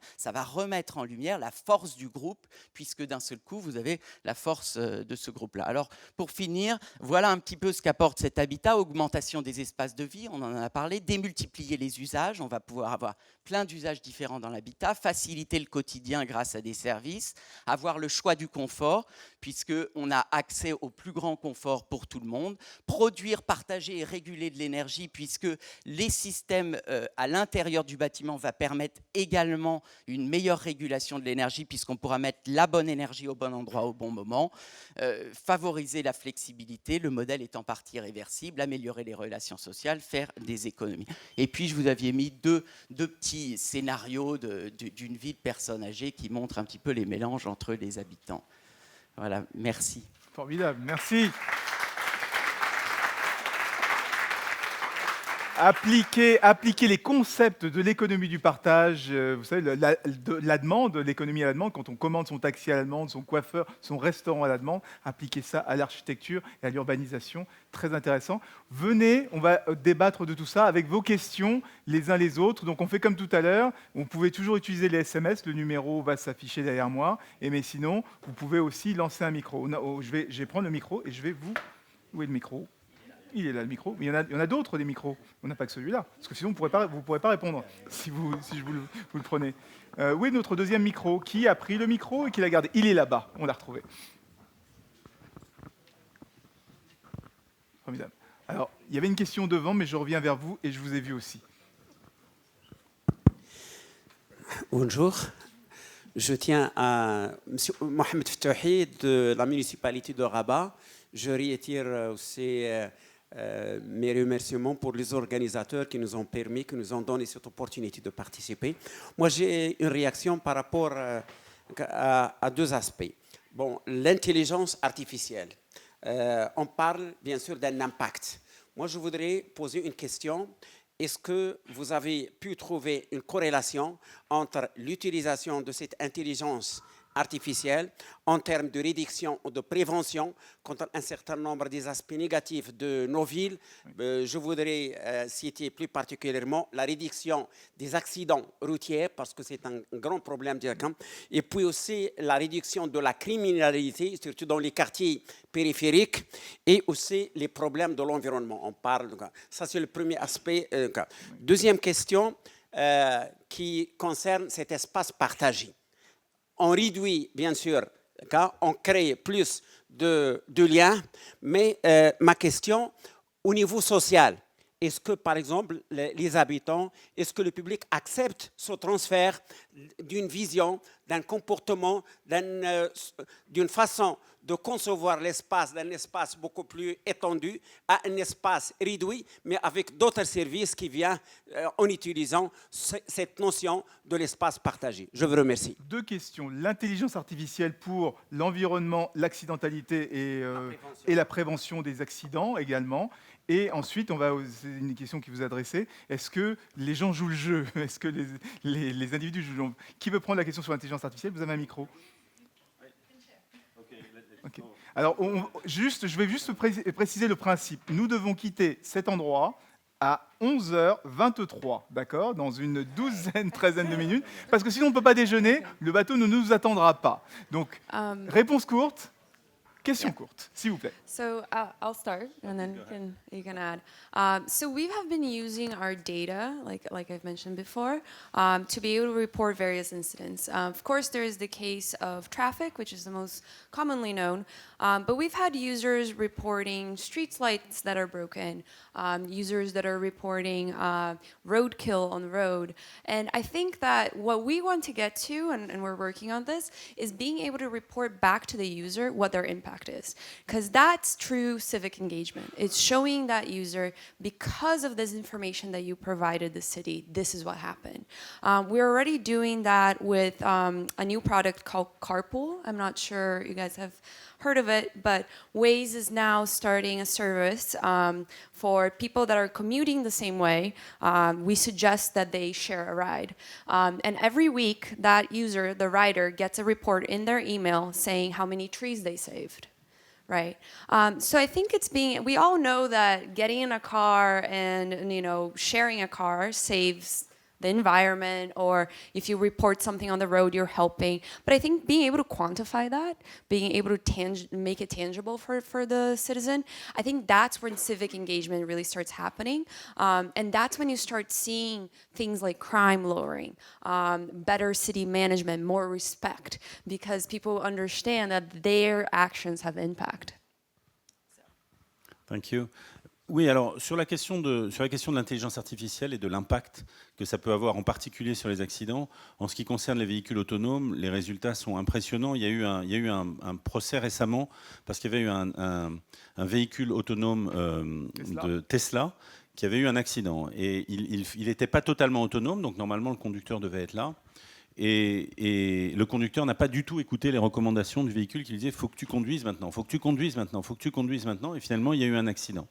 S4: la force du groupe, puisque d'un seul coup, vous avez la force de ce groupe-là. Alors, pour finir, voilà un petit peu ce qu'apporte cet habitat, augmentation des espaces de vie, on en a parlé, démultiplier les usages, on va pouvoir avoir plein d'usages différents dans l'habitat, faciliter le quotidien grâce à des services, avoir le choix du confort, puisqu'on a accès au plus grand confort pour tout le monde, produire, partager et réguler de l'énergie, puisque les systèmes à l'intérieur du bâtiment vont permettre également une meilleure régulation de l'énergie, puisqu'on pourra mettre la bonne énergie au bon endroit au bon moment, favoriser la flexibilité, le modèle est en partie réversible, améliorer les relations sociales, faire des économies. Et puis, je vous avais mis deux petits scénarios d'une vie de personnes âgées qui montrent un petit peu les mélanges entre les habitants. Voilà, merci.
S1: Formidable, merci. Appliquer les concepts de l'économie du partage, vous savez, la demande, l'économie à la demande, quand on commande son taxi à la demande, son coiffeur, son restaurant à la demande, appliquer ça à l'architecture et à l'urbanisation, très intéressant. Venez, on va débattre de tout ça avec vos questions les uns les autres. Donc on fait comme tout à l'heure, vous pouvez toujours utiliser les SMS, le numéro va s'afficher derrière moi, mais sinon, vous pouvez aussi lancer un micro. Je vais prendre le micro et je vais vous... Où est le micro ? Il est là le micro, mais il y en a d'autres des micros. On n'a pas que celui-là, parce que sinon vous ne pourrez pas répondre si vous le prenez. Où est notre deuxième micro? Qui a pris le micro et qui l'a gardé? Il est là-bas, on l'a retrouvé. Formidable. Alors, il y avait une question devant, mais je reviens vers vous et je vous ai vu aussi.
S5: Bonjour. Je tiens à M. Mohamed Ftouhi de la municipalité de Rabat. Je réitère aussi mes remerciements pour les organisateurs qui nous ont permis, qui nous ont donné cette opportunité de participer. Moi, j'ai une réaction par rapport à deux aspects. Bon, l'intelligence artificielle. On parle bien sûr d'un impact. Moi, je voudrais poser une question. Est-ce que vous avez pu trouver une corrélation entre l'utilisation de cette intelligence artificielle en termes de réduction ou de prévention contre un certain nombre des aspects négatifs de nos villes? Je voudrais citer plus particulièrement la réduction des accidents routiers, parce que c'est un grand problème directement, et puis aussi la réduction de la criminalité, surtout dans les quartiers périphériques, et aussi les problèmes de l'environnement. On parle, ça c'est le premier aspect. Deuxième question qui concerne cet espace partagé. On réduit, bien sûr, on crée plus de liens, mais ma question, au niveau social, est-ce que, par exemple, les habitants, est-ce que le public accepte ce transfert d'une vision, d'un comportement, d'une façon de concevoir l'espace, d'un espace beaucoup plus étendu à un espace réduit, mais avec d'autres services qui viennent en utilisant cette notion de l'espace partagé. Je vous remercie.
S1: Deux questions. L'intelligence artificielle pour l'environnement, l'accidentalité et la prévention des accidents également. Et ensuite, c'est une question qui vous est adressée. Est-ce que les gens jouent le jeu? Est-ce que les individus jouent le jeu? Qui veut prendre la question sur l'intelligence artificielle? Vous avez un micro. Okay. Alors, je vais juste préciser le principe. Nous devons quitter cet endroit à 11h23, d'accord, dans une treizaine de minutes, parce que sinon on ne peut pas déjeuner, le bateau ne nous attendra pas. Donc, réponse courte, question courte, s'il vous plaît.
S2: So I'll start, and then you can add. So we have been using our data, like I've mentioned before, to be able to report various incidents. Of course, there is the case of traffic, which is the most commonly known, but we've had users reporting street lights that are broken, users that are reporting roadkill on the road. And I think that what we want to get to, and we're working on this, is being able to report back to the user what their impact is. Because that's true civic engagement. It's showing that user, because of this information that you provided the city, this is what happened. We're already doing that with a new product called Carpool. I'm not sure you guys have heard of it, but Waze is now starting a service for people that are commuting the same way. We suggest that they share a ride. And every week, that user, the rider, gets a report in their email saying how many trees they saved. Right. So I think we all know that getting in a car and, sharing a car saves the environment, or if you report something on the road, you're helping. But I think being able to quantify that, being able to make it tangible for the citizen, I think that's when civic engagement really starts happening. And that's when you start seeing things like crime lowering, better city management, more respect, because people understand that their actions have impact.
S3: Thank you. Oui, alors sur la question de l'intelligence artificielle et de l'impact que ça peut avoir en particulier sur les accidents, en ce qui concerne les véhicules autonomes, les résultats sont impressionnants. Il y a eu un procès récemment parce qu'il y avait eu un véhicule autonome de Tesla qui avait eu un accident. Et il n'était pas totalement autonome, donc normalement le conducteur devait être là. Et le conducteur n'a pas du tout écouté les recommandations du véhicule qui lui disait « faut que tu conduises maintenant, faut que tu conduises maintenant, faut que tu conduises maintenant ». Et finalement, il y a eu un accident.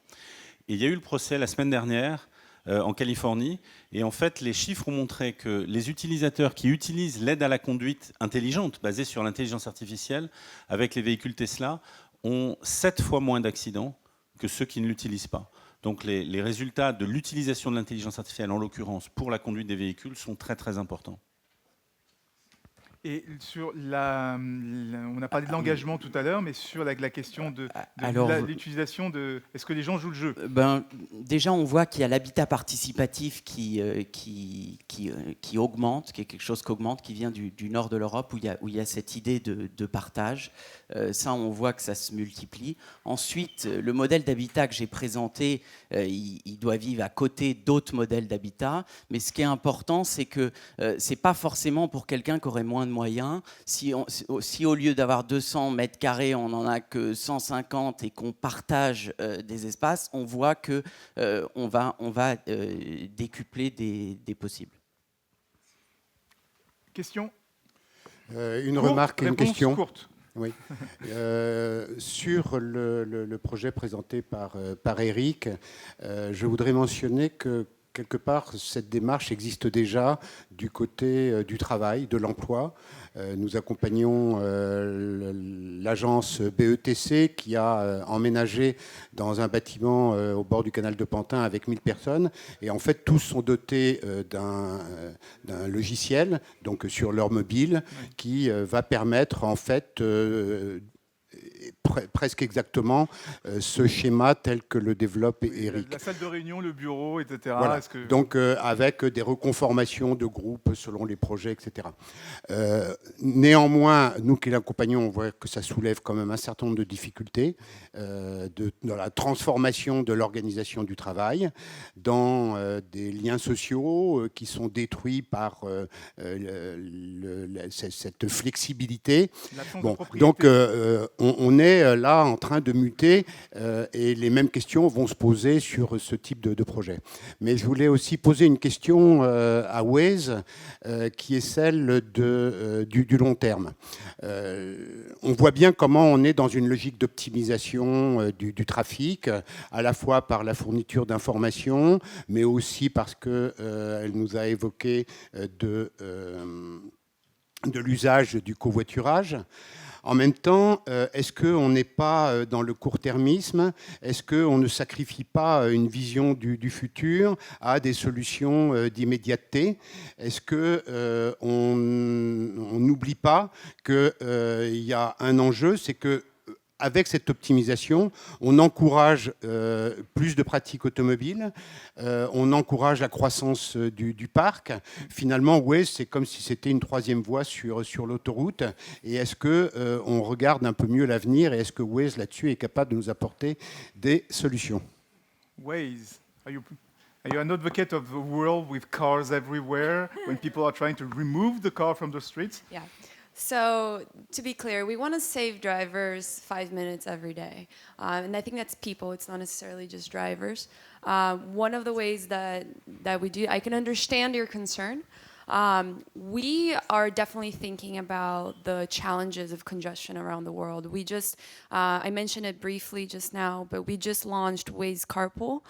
S3: Et il y a eu le procès la semaine dernière en Californie. Et en fait, les chiffres ont montré que les utilisateurs qui utilisent l'aide à la conduite intelligente, basée sur l'intelligence artificielle, avec les véhicules Tesla, ont 7 fois moins d'accidents que ceux qui ne l'utilisent pas. Donc les résultats de l'utilisation de l'intelligence artificielle, en l'occurrence pour la conduite des véhicules, sont très très importants.
S1: Et sur on a parlé de l'engagement tout à l'heure, mais sur la question de l'utilisation de... Est-ce que les gens jouent le jeu?
S4: Déjà, on voit qu'il y a l'habitat participatif qui augmente, qui est quelque chose qui augmente, qui vient du nord de l'Europe, où il y a cette idée de partage. Ça, on voit que ça se multiplie. Ensuite, le modèle d'habitat que j'ai présenté, il doit vivre à côté d'autres modèles d'habitat. Mais ce qui est important, c'est que ce n'est pas forcément pour quelqu'un qui aurait moins de moyens. Si au lieu d'avoir 200 mètres carrés, on n'en a que 150 et qu'on partage des espaces, on voit qu'on va décupler des possibles.
S1: Question?
S6: Une remarque et une question.
S1: Courte.
S6: Oui. Sur le projet présenté par Eric, je voudrais mentionner que quelque part, cette démarche existe déjà du côté du travail, de l'emploi. Nous accompagnons l'agence BETC qui a emménagé dans un bâtiment au bord du canal de Pantin avec 1000 personnes. Et en fait, tous sont dotés d'un logiciel, donc sur leur mobile, qui va permettre en fait presque exactement ce schéma tel que le développe Eric.
S1: La salle de réunion, le bureau, etc.
S6: Voilà. Donc avec des reconformations de groupes selon les projets, etc. Néanmoins, nous qui l'accompagnons, on voit que ça soulève quand même un certain nombre de difficultés dans la transformation de l'organisation du travail, dans des liens sociaux qui sont détruits par cette flexibilité. Bon, donc on est là en train de muter et les mêmes questions vont se poser sur ce type de projet. Mais je voulais aussi poser une question à Waze qui est celle du long terme. On voit bien comment on est dans une logique d'optimisation du trafic, à la fois par la fourniture d'informations, mais aussi parce qu'elle nous a évoqué de l'usage du covoiturage. En même temps, est-ce qu'on n'est pas dans le court-termisme? Est-ce qu'on ne sacrifie pas une vision du futur à des solutions d'immédiateté? Est-ce qu'on n'oublie pas qu'il y a un enjeu, c'est que avec cette optimisation, on encourage plus de pratiques automobiles, on encourage la croissance du parc. Finalement, Waze, c'est comme si c'était une troisième voie sur l'autoroute. Et est-ce qu'on regarde un peu mieux l'avenir et est-ce que Waze, là-dessus, est capable de nous apporter des solutions?
S1: Waze, are you an advocate of a world with cars everywhere when people are trying to remove the car from the streets?
S2: Yeah. So to be clear, we want to save drivers 5 minutes every day. And I think that's people. It's not necessarily just drivers. One of the ways that we do, I can understand your concern. We are definitely thinking about the challenges of congestion around the world. We just, I mentioned it briefly just now, but we just launched Waze Carpool,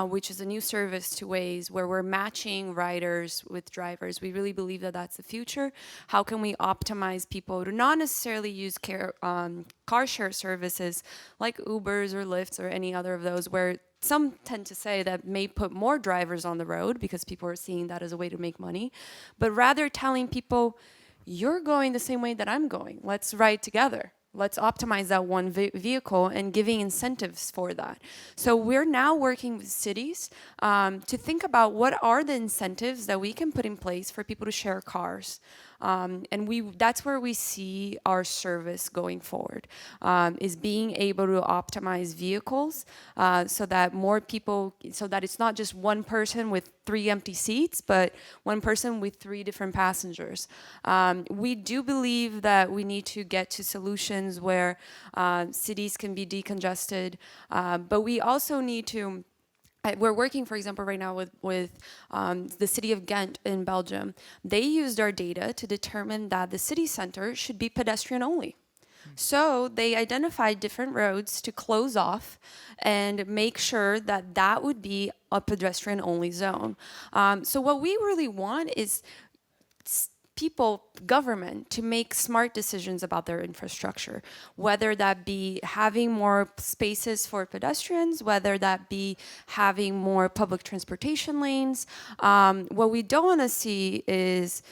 S2: which is a new service to Waze where we're matching riders with drivers. We really believe that that's the future. How can we optimize people to not necessarily use car share services like Ubers or Lyfts or any other of those where some tend to say that may put more drivers on the road because people are seeing that as a way to make money, but rather telling people, you're going the same way that I'm going. Let's ride together. Let's optimize that one vehicle and giving incentives for that. So we're now working with cities to think about what are the incentives that we can put in place for people to share cars. And that's where we see our service going forward, is being able to optimize vehicles so that more people, so that it's not just one person with 3 empty seats, but one person with 3 different passengers. We do believe that we need to get to solutions where cities can be decongested, but we also need to. We're working, for example, right now with the city of Ghent in Belgium. They used our data to determine that the city center should be pedestrian only. So they identified different roads to close off and make sure that that would be a pedestrian only zone. So what we really want is people, government, to make smart decisions about their infrastructure, whether that be having more spaces for pedestrians, whether that be having more public transportation lanes. What we don't want to see is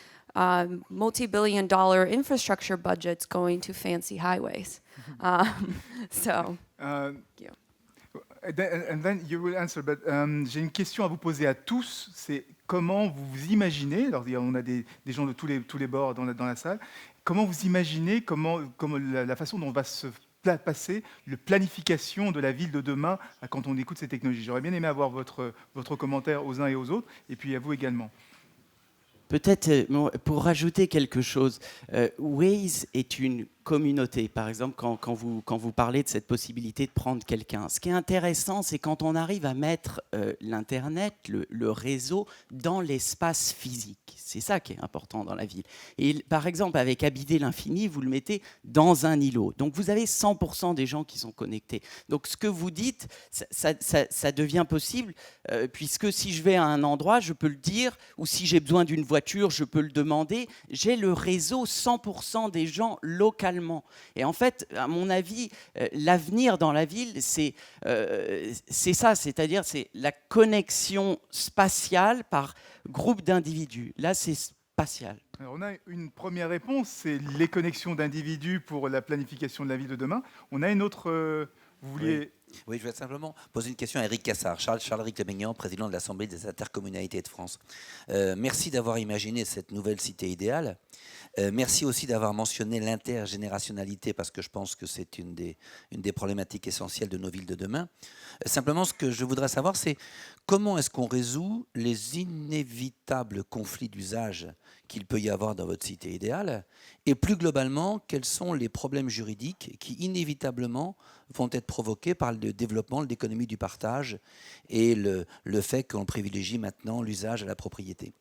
S2: multi-billion-dollar infrastructure budgets going to fancy highways. So, thank you.
S1: And then you will answer, but j'ai une question à vous poser à tous, c'est comment vous vous imaginez, alors on a des gens de tous les bords dans la salle, comment vous imaginez comment la façon dont va se passer la planification de la ville de demain quand on écoute ces technologies. J'aurais bien aimé avoir votre commentaire aux uns et aux autres, et puis à vous également.
S4: Peut-être pour rajouter quelque chose, Waze est une communauté. Par exemple, quand vous parlez de cette possibilité de prendre quelqu'un, ce qui est intéressant, c'est quand on arrive à mettre l'Internet, le réseau, dans l'espace physique. C'est ça qui est important dans la ville. Et par exemple, avec Habiter l'infini, vous le mettez dans un îlot. Donc vous avez 100% des gens qui sont connectés. Donc ce que vous dites, ça devient possible, puisque si je vais à un endroit, je peux le dire, ou si j'ai besoin d'une voiture, je peux le demander. J'ai le réseau 100% des gens localement. Et en fait, à mon avis, l'avenir dans la ville, c'est ça, c'est-à-dire c'est la connexion spatiale par groupe d'individus. Là, c'est spatial.
S1: Alors on a une première réponse, c'est les connexions d'individus pour la planification de la ville de demain. On a une autre... vous vouliez...
S7: Oui, je vais simplement poser une question à Eric Cassard, Charles-Éric Lebaignan, président de l'Assemblée des intercommunalités de France. Merci d'avoir imaginé cette nouvelle cité idéale. Merci aussi d'avoir mentionné l'intergénérationnalité, parce que je pense que c'est une des problématiques essentielles de nos villes de demain. Simplement, ce que je voudrais savoir, c'est comment est-ce qu'on résout les inévitables conflits d'usage qu'il peut y avoir dans votre cité idéale, et plus globalement, quels sont les problèmes juridiques qui inévitablement vont être provoqués par le développement de l'économie du partage et le fait qu'on privilégie maintenant l'usage à la propriété.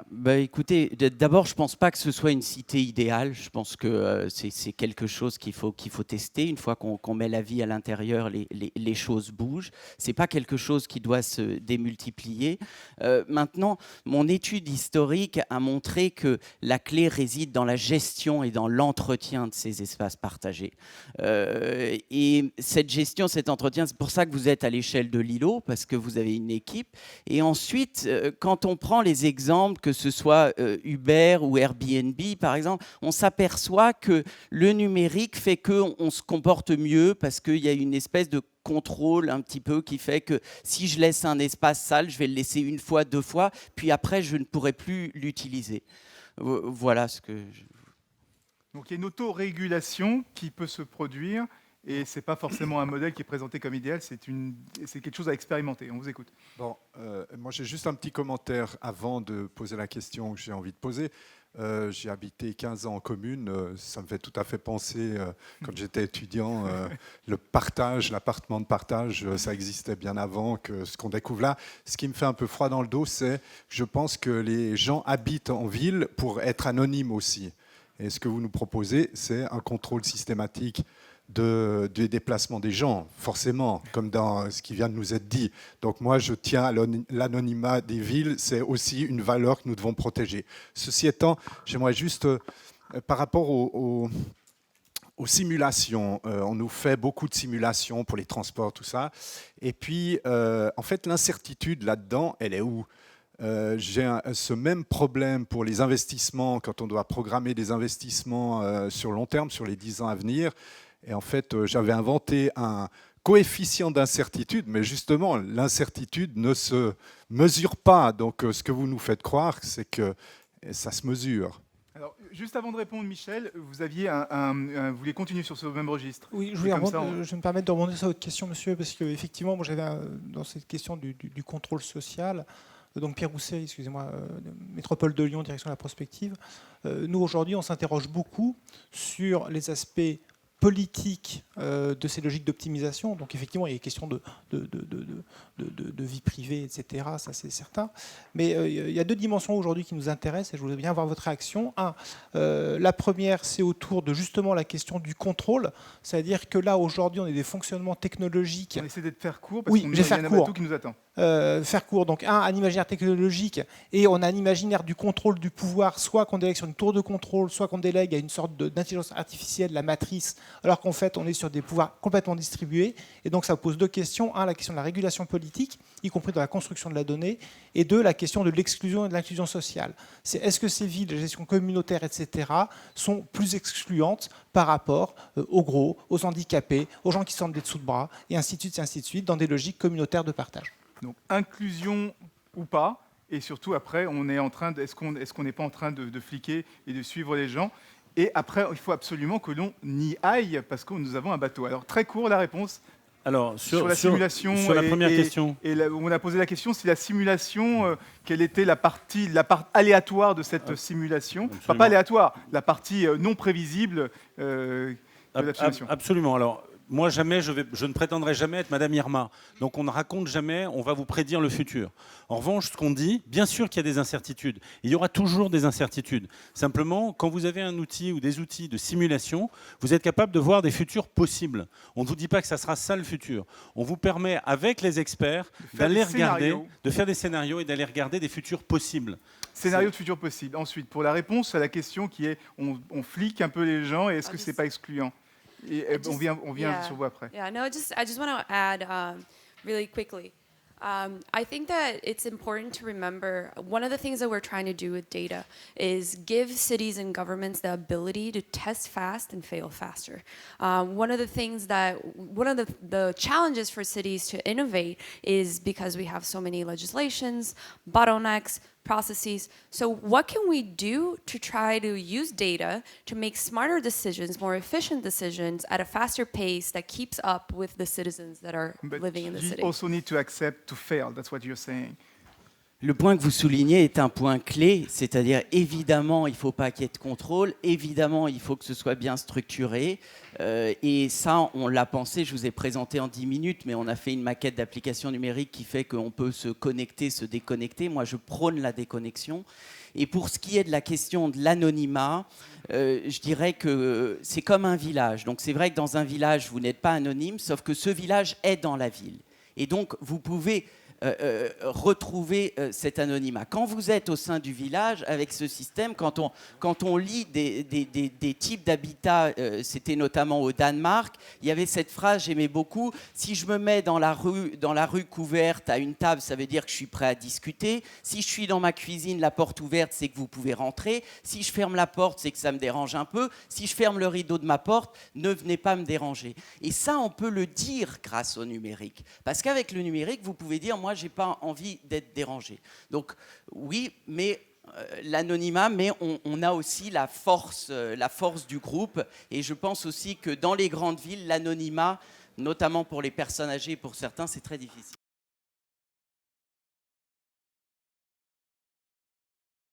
S4: Bah, écoutez, d'abord, je ne pense pas que ce soit une cité idéale. Je pense que c'est quelque chose qu'il faut tester. Une fois qu'on met la vie à l'intérieur, les choses bougent. Ce n'est pas quelque chose qui doit se démultiplier. Maintenant, mon étude historique a montré que la clé réside dans la gestion et dans l'entretien de ces espaces partagés. Et cette gestion, cet entretien, c'est pour ça que vous êtes à l'échelle de l'îlot, parce que vous avez une équipe. Et ensuite, quand on prend les exemples, que ce soit Uber ou Airbnb, par exemple, on s'aperçoit que le numérique fait qu'on se comporte mieux parce qu'il y a une espèce de contrôle un petit peu qui fait que si je laisse un espace sale, je vais le laisser une fois, deux fois, puis après, je ne pourrai plus l'utiliser. Voilà ce que...
S1: Donc il y a une autorégulation qui peut se produire et ce n'est pas forcément un modèle qui est présenté comme idéal, c'est quelque chose à expérimenter. On vous écoute.
S8: Bon, moi j'ai juste un petit commentaire avant de poser la question que j'ai envie de poser. J'ai habité 15 ans en commune, ça me fait tout à fait penser, quand j'étais étudiant, le partage, l'appartement de partage, ça existait bien avant que ce qu'on découvre là. Ce qui me fait un peu froid dans le dos, c'est je pense que les gens habitent en ville pour être anonymes aussi. Et ce que vous nous proposez, c'est un contrôle systématique des déplacements des gens, forcément, comme dans ce qui vient de nous être dit. Donc moi, je tiens à l'anonymat des villes, c'est aussi une valeur que nous devons protéger. Ceci étant, j'aimerais juste, par rapport aux simulations, on nous fait beaucoup de simulations pour les transports, tout ça. Et puis, en fait, l'incertitude là-dedans, elle est où ? J'ai ce même problème pour les investissements, quand on doit programmer des investissements sur long terme, sur les 10 ans à venir. Et en fait, j'avais inventé un coefficient d'incertitude, mais justement, l'incertitude ne se mesure pas. Donc, ce que vous nous faites croire, c'est que ça se mesure.
S1: Alors, juste avant de répondre, Michel, vous vouliez continuer sur ce même registre.
S9: Oui, je vais me permettre de rebondir sur votre question, monsieur, parce qu'effectivement, moi, j'avais dans cette question du contrôle social. Donc Pierre Rousset, excusez-moi, Métropole de Lyon, direction de la prospective. Nous, aujourd'hui, on s'interroge beaucoup sur les aspects politiques de ces logiques d'optimisation. Donc effectivement, il y a des questions de vie privée, etc., ça c'est certain. Mais il y a deux dimensions aujourd'hui qui nous intéressent et je voudrais bien avoir votre réaction. La première, c'est autour de justement la question du contrôle. C'est-à-dire que là, aujourd'hui, on a des fonctionnements technologiques.
S1: On essaie de faire court parce
S9: oui,
S1: qu'on a un bateau qui nous attend.
S9: Faire court. Donc un imaginaire technologique et on a un imaginaire du contrôle du pouvoir, soit qu'on délègue sur une tour de contrôle, soit qu'on délègue à une sorte d'intelligence artificielle, la matrice, alors qu'en fait on est sur des pouvoirs complètement distribués. Et donc ça pose deux questions. La question de la régulation politique, y compris dans la construction de la donnée, et deux, la question de l'exclusion et de l'inclusion sociale. Est-ce que ces villes, la gestion communautaire, etc., sont plus excluantes par rapport aux gros, aux handicapés, aux gens qui sortent des dessous de bras, et ainsi de suite, dans des logiques communautaires de partage.
S1: Donc inclusion ou pas, et surtout après, est-ce qu'on n'est pas en train de fliquer et de suivre les gens? Et après, il faut absolument que l'on y aille parce que nous avons un bateau. Alors très court la réponse.
S3: Alors
S1: sur la simulation.
S3: Sur la première question.
S1: Et là, on a posé la question si la simulation, quelle était la part aléatoire de cette simulation? Enfin pas aléatoire, la partie non prévisible de la simulation.
S3: Absolument. Alors. Moi, je ne prétendrai jamais être Madame Irma. Donc, on ne raconte jamais, on va vous prédire le futur. En revanche, ce qu'on dit, bien sûr qu'il y a des incertitudes. Il y aura toujours des incertitudes. Simplement, quand vous avez un outil ou des outils de simulation, vous êtes capable de voir des futurs possibles. On ne vous dit pas que ça sera ça le futur. On vous permet, avec les experts, d'aller regarder, de faire des scénarios et d'aller regarder des futurs possibles.
S1: Scénario de futur possible. Ensuite, pour la réponse à la question qui est, on flique un peu les gens, et est-ce que c'est pas excluant? On vient sur vous après.
S2: Yeah, no, I just want to add really quickly. I think that it's important to remember one of the things that we're trying to do with data is give cities and governments the ability to test fast and fail faster. One of the challenges for cities to innovate is because we have so many legislations, bottlenecks, processes. So what can we do to try to use data to make smarter decisions, more efficient decisions at a faster pace that keeps up with the citizens that are living in the city?
S1: You also need to accept to fail. That's what you're saying.
S4: Le point que vous soulignez est un point clé, c'est-à-dire évidemment il ne faut pas qu'il y ait de contrôle, évidemment il faut que ce soit bien structuré, et ça on l'a pensé, je vous ai présenté en 10 minutes, mais on a fait une maquette d'application numérique qui fait qu'on peut se connecter, se déconnecter. Moi je prône la déconnexion, Et pour ce qui est de la question de l'anonymat, je dirais que c'est comme un village. Donc c'est vrai que dans un village, vous n'êtes pas anonyme, sauf que ce village est dans la ville. Et donc vous pouvez retrouver cet anonymat. Quand vous êtes au sein du village, avec ce système, quand on lit des types d'habitats, c'était notamment au Danemark, il y avait cette phrase, j'aimais beaucoup, si je me mets dans la rue couverte à une table, ça veut dire que je suis prêt à discuter. Si je suis dans ma cuisine, la porte ouverte, c'est que vous pouvez rentrer. Si je ferme la porte, c'est que ça me dérange un peu. Si je ferme le rideau de ma porte, ne venez pas me déranger. Et ça, on peut le dire grâce au numérique. Parce qu'avec le numérique, vous pouvez dire, moi, j'ai pas envie d'être dérangé. Donc oui, mais l'anonymat, mais on a aussi la force du groupe. Et je pense aussi que dans les grandes villes, l'anonymat, notamment pour les personnes âgées, pour certains, c'est très difficile.